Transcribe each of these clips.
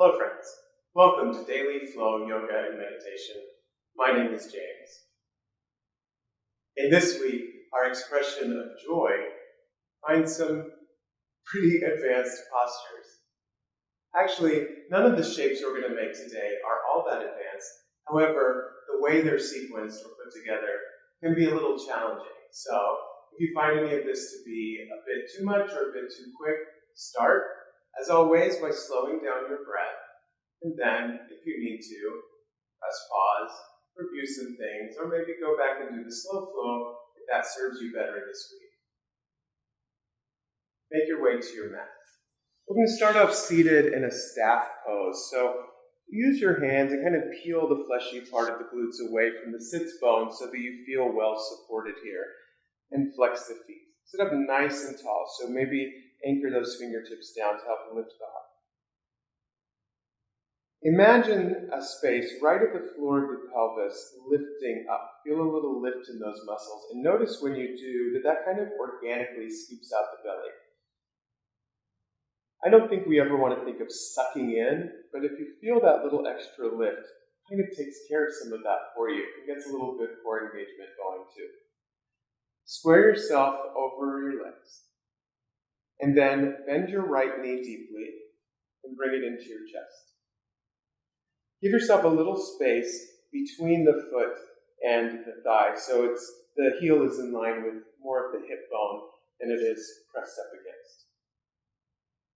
Hello friends, welcome to Daily Flow Yoga and Meditation. My name is James. In this week, our expression of joy finds some pretty advanced postures. Actually, none of the shapes we're going to make today are all that advanced. However, the way they're sequenced or put together can be a little challenging. So, if you find any of this to be a bit too much or a bit too quick, start, as always, by slowing down your breath. And then, if you need to, press pause, review some things, or maybe go back and do the slow flow if that serves you better this week. Make your way to your mat. We're going to start off seated in a staff pose. So use your hands and kind of peel the fleshy part of the glutes away from the sits bone so that you feel well supported here. And flex the feet. Sit up nice and tall. So maybe anchor those fingertips down to help lift the heart. Imagine a space right at the floor of the pelvis lifting up. Feel a little lift in those muscles. And notice when you do that kind of organically scoops out the belly. I don't think we ever want to think of sucking in, but if you feel that little extra lift, it kind of takes care of some of that for you. It gets a little good core engagement going too. Square yourself over your legs. And then bend your right knee deeply and bring it into your chest. Give yourself a little space between the foot and the thigh, so the heel is in line with more of the hip bone than it is pressed up against.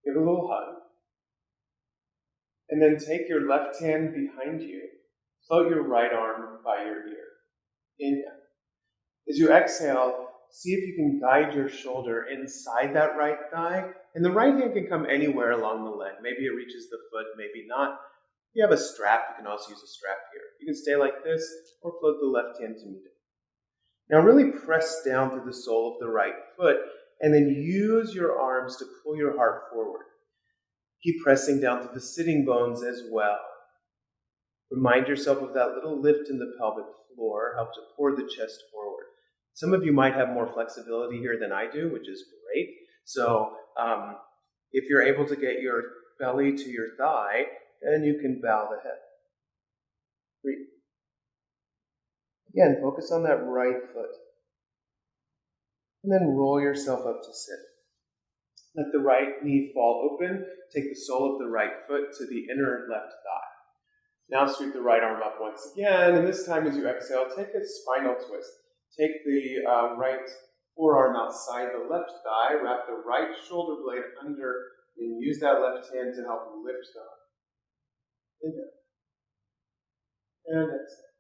Give a little hug. And then take your left hand behind you. Float your right arm by your ear. Inhale. As you exhale, see if you can guide your shoulder inside that right thigh. And the right hand can come anywhere along the leg. Maybe it reaches the foot, maybe not. If you have a strap, you can also use a strap here. You can stay like this or float the left hand to meet it. Now really press down through the sole of the right foot and then use your arms to pull your heart forward. Keep pressing down through the sitting bones as well. Remind yourself of that little lift in the pelvic floor. Help to pour the chest forward. Some of you might have more flexibility here than I do, which is great. So if you're able to get your belly to your thigh, then you can bow the head. Breathe. Again, focus on that right foot. And then roll yourself up to sit. Let the right knee fall open. Take the sole of the right foot to the inner left thigh. Now sweep the right arm up once again, and this time as you exhale, take a spinal twist. Take the right forearm outside the left thigh, wrap the right shoulder blade under, and use that left hand to help lift the arm. Inhale. And exhale.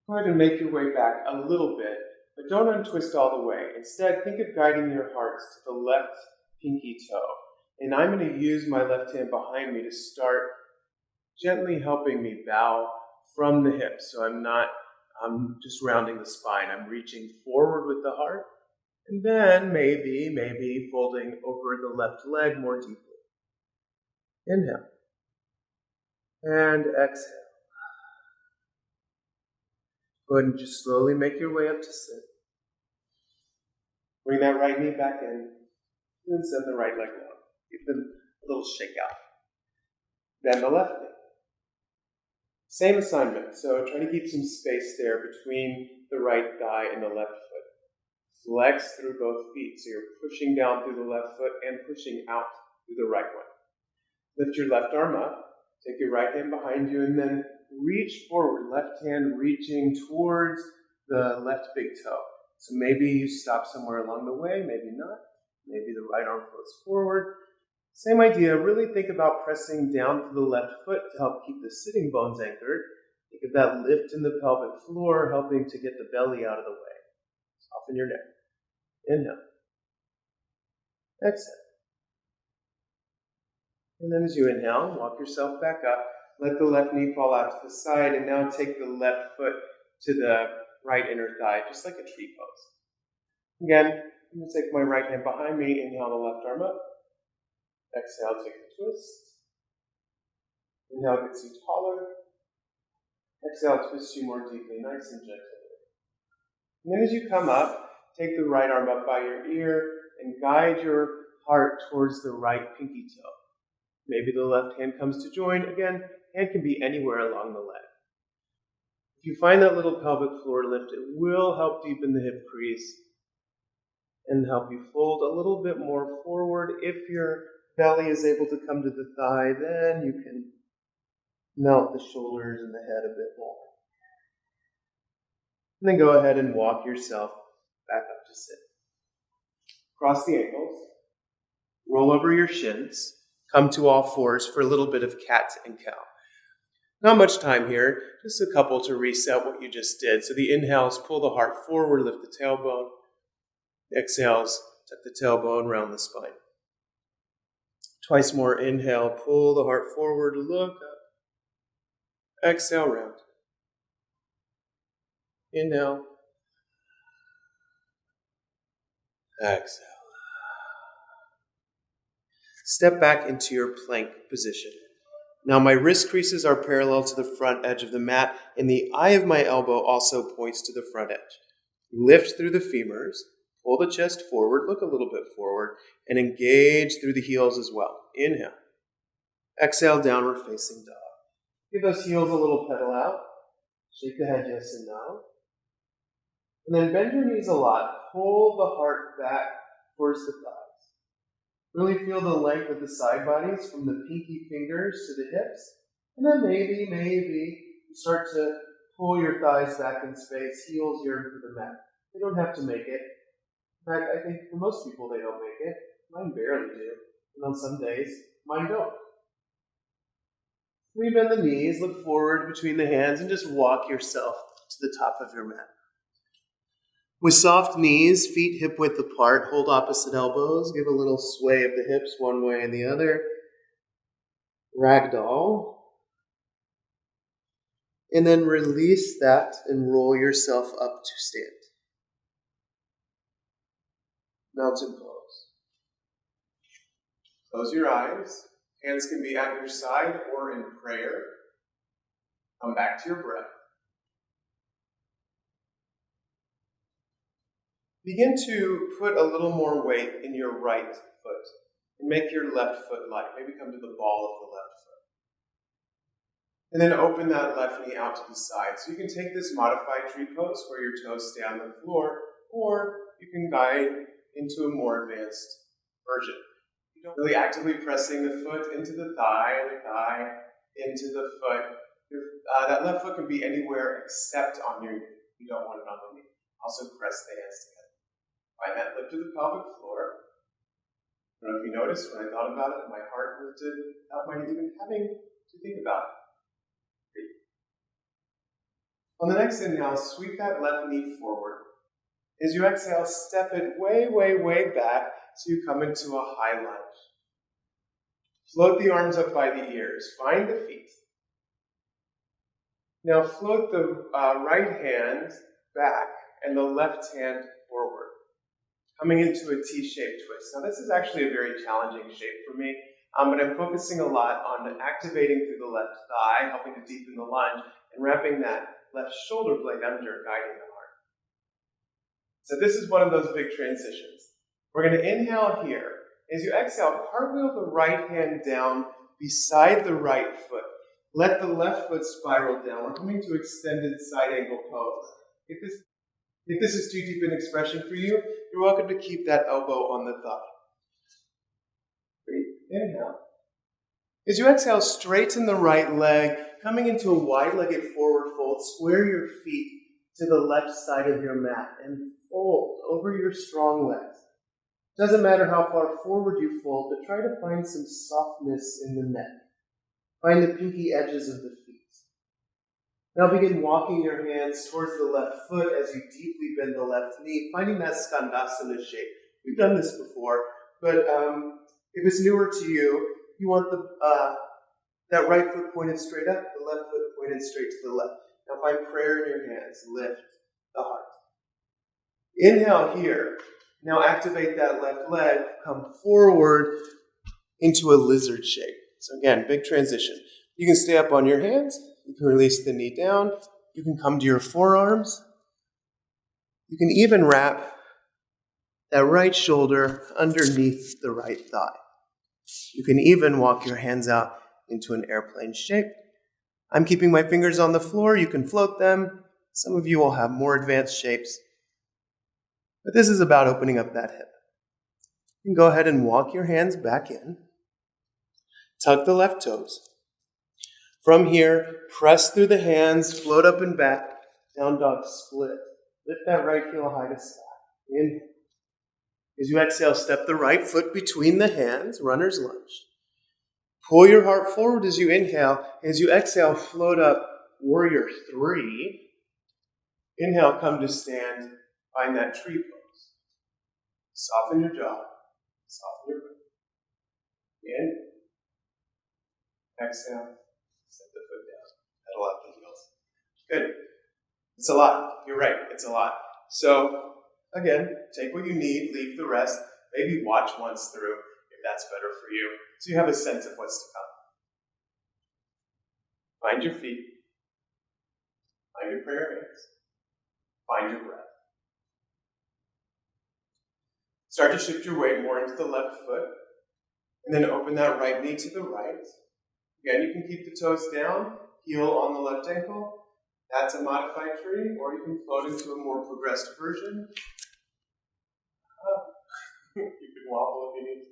Go ahead and make your way back a little bit, but don't untwist all the way. Instead, think of guiding your hearts to the left pinky toe. And I'm going to use my left hand behind me to start gently helping me bow from the hips. So I'm just rounding the spine. I'm reaching forward with the heart, and then maybe folding over the left leg more deeply. Inhale. And exhale. Go ahead and just slowly make your way up to sit. Bring that right knee back in, and send the right leg down. Give them a little shake out. Then the left knee. Same assignment, so try to keep some space there between the right thigh and the left foot. Flex through both feet, so you're pushing down through the left foot and pushing out through the right one. Lift your left arm up, take your right hand behind you, and then reach forward, left hand reaching towards the left big toe. So maybe you stop somewhere along the way, maybe not. Maybe the right arm floats forward. Same idea, really think about pressing down to the left foot to help keep the sitting bones anchored. Think of that lift in the pelvic floor, helping to get the belly out of the way. Soften your neck. Inhale. Exhale. And then as you inhale, walk yourself back up. Let the left knee fall out to the side, and now take the left foot to the right inner thigh, just like a tree pose. Again, I'm going to take my right hand behind me, inhale the left arm up. Exhale, take the twist. Inhale gets you taller. Exhale, twist you more deeply, nice and gentle. And then as you come up, take the right arm up by your ear and guide your heart towards the right pinky toe. Maybe the left hand comes to join. Again, hand can be anywhere along the leg. If you find that little pelvic floor lift, it will help deepen the hip crease and help you fold a little bit more forward. If your belly is able to come to the thigh, then you can melt the shoulders and the head a bit more. And then go ahead and walk yourself back up to sit. Cross the ankles, roll over your shins, come to all fours for a little bit of cat and cow. Not much time here, just a couple to reset what you just did. So the inhales, pull the heart forward, lift the tailbone. The exhales, tuck the tailbone, round the spine. Twice more, inhale, pull the heart forward, look up. Exhale, round. Inhale. Exhale. Step back into your plank position. Now my wrist creases are parallel to the front edge of the mat, and the eye of my elbow also points to the front edge. Lift through the femurs, pull the chest forward, look a little bit forward, and engage through the heels as well. Inhale. Exhale, downward facing dog. Give those heels a little pedal out. Shake the head yes and no. And then bend your knees a lot. Pull the heart back towards the thighs. Really feel the length of the side bodies from the pinky fingers to the hips. And then maybe you start to pull your thighs back in space, heels yearn for the mat. They don't have to make it. In fact, I think for most people they don't make it. Mine barely do. And on some days, mine don't. Rebend the knees, look forward between the hands, and just walk yourself to the top of your mat. With soft knees, feet hip width apart, hold opposite elbows, give a little sway of the hips one way and the other. Ragdoll. And then release that and roll yourself up to stand. Mountain pose. Close your eyes. Hands can be at your side or in prayer. Come back to your breath. Begin to put a little more weight in your right foot and make your left foot light. Maybe come to the ball of the left foot. And then open that left knee out to the side. So you can take this modified tree pose where your toes stay on the floor, or you can guide into a more advanced version. You don't really actively pressing the foot into the thigh into the foot. That left foot can be anywhere except on your knee. You don't want it on the knee. Also press the hands together. Find that lift to the pelvic floor. I don't know if you noticed when I thought about it, my heart lifted without my even having to think about it. Great. On the next inhale, sweep that left knee forward. As you exhale, step it way, way, way back so you come into a high lunge. Float the arms up by the ears. Find the feet. Now float the right hand back and the left hand forward, coming into a T-shaped twist. Now this is actually a very challenging shape for me, but I'm focusing a lot on activating through the left thigh, helping to deepen the lunge, and wrapping that left shoulder blade under, guiding the heart. So this is one of those big transitions. We're going to inhale here. As you exhale, cartwheel the right hand down beside the right foot. Let the left foot spiral down. We're coming to extended side angle pose. If this is too deep an expression for you, you're welcome to keep that elbow on the thigh. Great. Inhale. As you exhale, straighten the right leg, coming into a wide-legged forward fold. Square your feet to the left side of your mat and fold over your strong legs. Doesn't matter how far forward you fold, but try to find some softness in the neck. Find the pinky edges of the feet. Now begin walking your hands towards the left foot as you deeply bend the left knee, finding that skandasana shape. We've done this before, but if it's newer to you, you want that right foot pointed straight up, the left foot pointed straight to the left. Now find prayer in your hands. Lift the heart. Inhale here. Now activate that left leg. Come forward into a lizard shape. So again, big transition. You can stay up on your hands. You can release the knee down. You can come to your forearms. You can even wrap that right shoulder underneath the right thigh. You can even walk your hands out into an airplane shape. I'm keeping my fingers on the floor. You can float them. Some of you will have more advanced shapes. But this is about opening up that hip. You can go ahead and walk your hands back in. Tuck the left toes. From here, press through the hands, float up and back, down dog split. Lift that right heel high to sky. Inhale. As you exhale, step the right foot between the hands, runner's lunge. Pull your heart forward as you inhale. As you exhale, float up, warrior three. Inhale, come to stand, find that tree pose. Soften your jaw, soften your breath. In. Exhale, set the foot down, pedal out the heels. Good. It's a lot. You're right, it's a lot. So, again, take what you need, leave the rest. Maybe watch once through if that's better for you, so you have a sense of what's to come. Find your feet. Find your prayer hands. Find your breath. Start to shift your weight more into the left foot, and then open that right knee to the right. Again, you can keep the toes down, heel on the left ankle. That's a modified tree, or you can float into a more progressed version. You can wobble if you need to.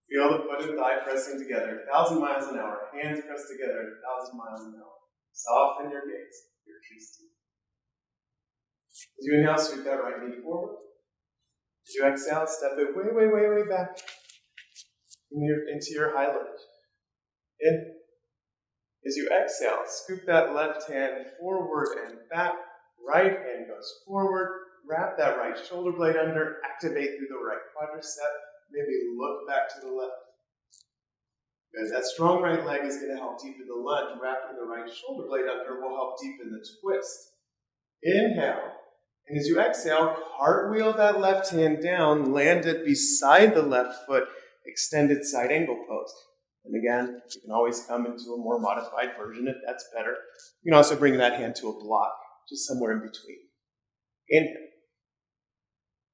Feel the foot and thigh pressing together, 1,000 miles an hour. Hands pressed together, 1,000 miles an hour. Soften your gaze, your trees. As you inhale, sweep that right knee forward. As you exhale, step it way back into your high lunge. In. As you exhale, scoop that left hand forward and back. Right hand goes forward. Wrap that right shoulder blade under. Activate through the right quadricep. Maybe look back to the left. Good. That strong right leg is going to help deepen the lunge. Wrapping the right shoulder blade under will help deepen the twist. Inhale. And as you exhale, cartwheel that left hand down. Land it beside the left foot. Extended side angle pose. And again, you can always come into a more modified version if that's better. You can also bring that hand to a block, just somewhere in between. Inhale.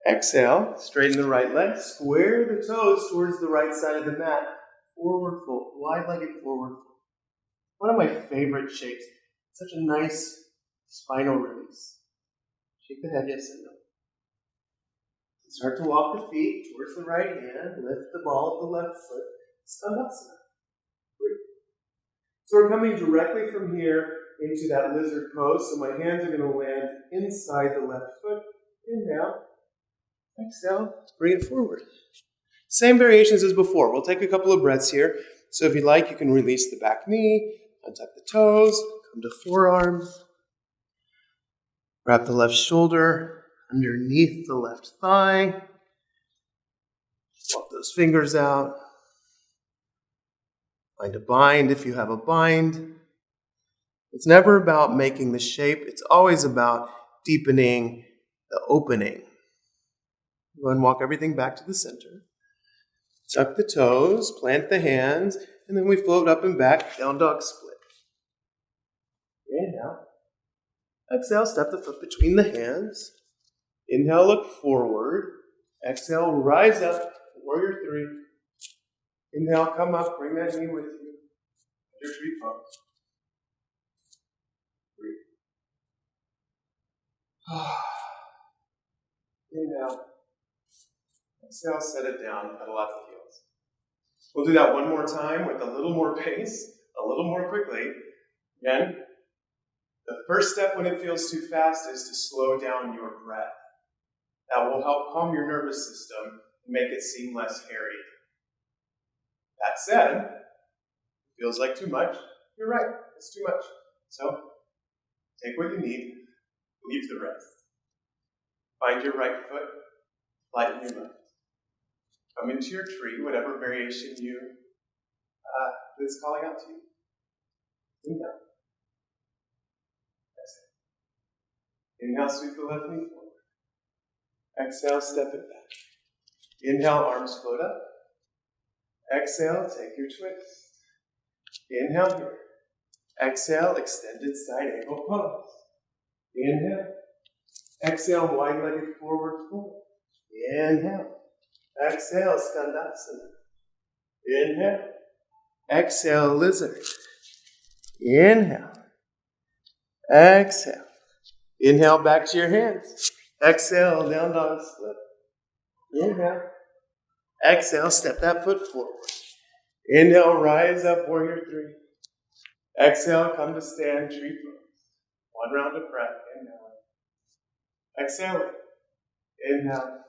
Exhale, straighten the right leg, square the toes towards the right side of the mat. Forward fold, wide-legged forward fold. One of my favorite shapes. Such a nice spinal release. Shake the head, yes and no. Start to walk the feet towards the right hand. Lift the ball of the left foot. Skandasana. So we're coming directly from here into that lizard pose. So my hands are going to land inside the left foot. Inhale. Exhale. Bring it forward. Same variations as before. We'll take a couple of breaths here. So if you like, you can release the back knee, untuck the toes, come to forearms. Wrap the left shoulder underneath the left thigh. Walk those fingers out. Find a bind if you have a bind. It's never about making the shape. It's always about deepening the opening. Go ahead and walk everything back to the center. Tuck the toes, plant the hands, and then we float up and back, down dog split. Inhale. Exhale, step the foot between the hands. Inhale, look forward. Exhale, rise up, warrior three. Inhale, come up, bring that knee with you. Your tree pose. Breathe. Inhale. Exhale, set it down, pedal out the heels. We'll do that one more time with a little more pace, a little more quickly. Again, the first step when it feels too fast is to slow down your breath. That will help calm your nervous system and make it seem less hairy. That said, it feels like too much. You're right, it's too much. So, take what you need, leave the rest. Find your right foot, lighten your left. Come into your tree, whatever variation you is calling out to you. Inhale. Exhale. Inhale, sweep the left knee forward. Exhale, step it back. Inhale, arms float up. Exhale, take your twist. Inhale here. Exhale, extended side angle pose. Inhale. Exhale, wide-legged forward fold. Inhale. Exhale, Skandasana. Inhale. Exhale, lizard. Inhale. Exhale. Inhale, back to your hands. Exhale, down dog split. Inhale. Exhale, step that foot forward. Inhale, rise up, warrior three. Exhale, come to stand, tree pose. One round of breath. Inhale. Exhale. Inhale.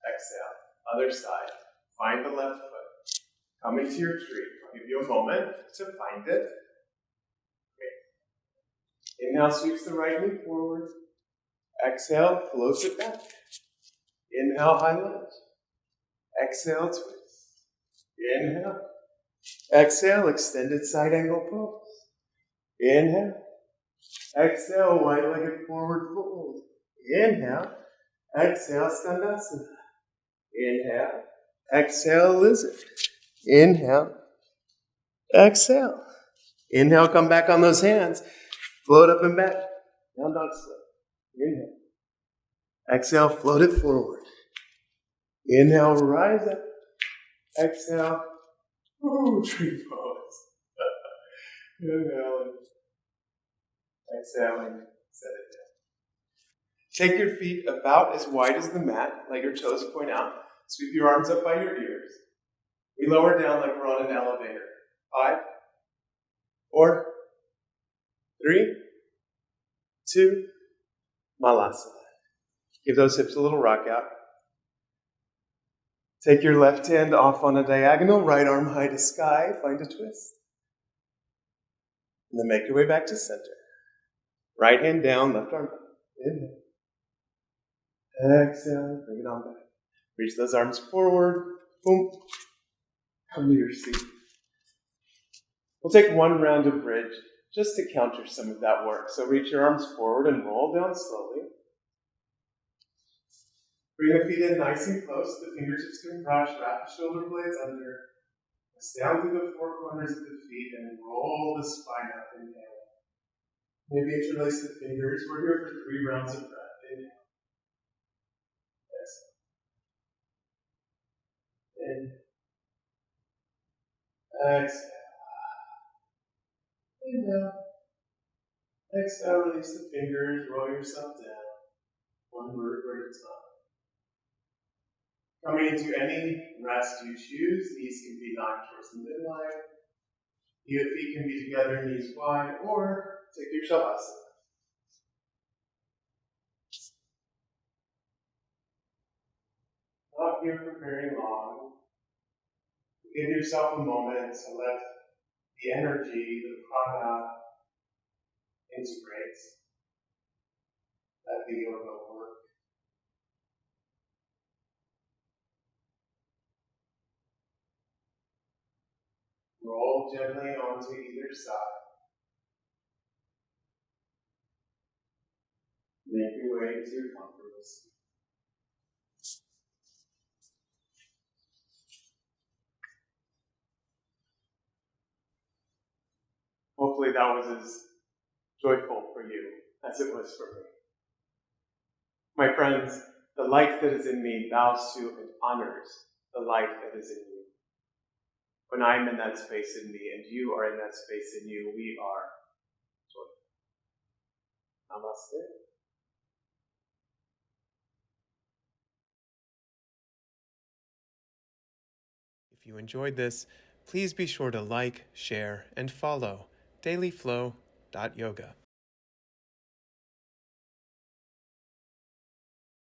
Exhale. Other side. Find the left foot. Come into your tree. I'll give you a moment to find it. Great. Inhale, sweeps the right knee forward. Exhale, floats it back. Inhale, high lunge. Exhale, twist. Inhale. Exhale, extended side angle pose. Inhale. Exhale, wide-legged forward fold. Inhale. Exhale, skandasana. Inhale. Exhale, lizard. Inhale. Exhale. Inhale, come back on those hands. Float up and back. Down dog split. Inhale. Exhale, float it forward. Inhale, rise up. Exhale. Tree pose. Inhaling. Exhaling. Set it down. Take your feet about as wide as the mat. Let your toes point out. Sweep your arms up by your ears. We lower down like we're on an elevator. 5, 4, 3, 2, Malasana. Give those hips a little rock out. Take your left hand off on a diagonal, right arm high to sky, find a twist. And then make your way back to center. Right hand down, left arm up. Inhale. Exhale, bring it on back. Reach those arms forward. Boom. Come to your seat. We'll take one round of bridge just to counter some of that work. So reach your arms forward and roll down slowly. Bring the feet in nice and close. The fingertips can brush. Wrap the shoulder blades under. Press down through the four corners of the feet and roll the spine up. Inhale. Maybe interlace the fingers. We're here for 3 rounds of breath. Inhale. Exhale. Exhale. Inhale. Exhale, release the fingers, roll yourself down. One vertebra at a time. Coming into any rest you choose, knees can be knocked towards the midline. Your feet can be together, knees wide, or take your shavasana. Not here for very long. Give yourself a moment to let the energy, the prana, integrate. Let the yoga work. Roll gently onto either side. Make your way to your comfortable seat. Hopefully that was as joyful for you as it was for me. My friends, the light that is in me bows to and honors the light that is in you. When I am in that space in me and you are in that space in you, we are joyful. Namaste. If you enjoyed this, please be sure to like, share, and follow dailyflow.yoga.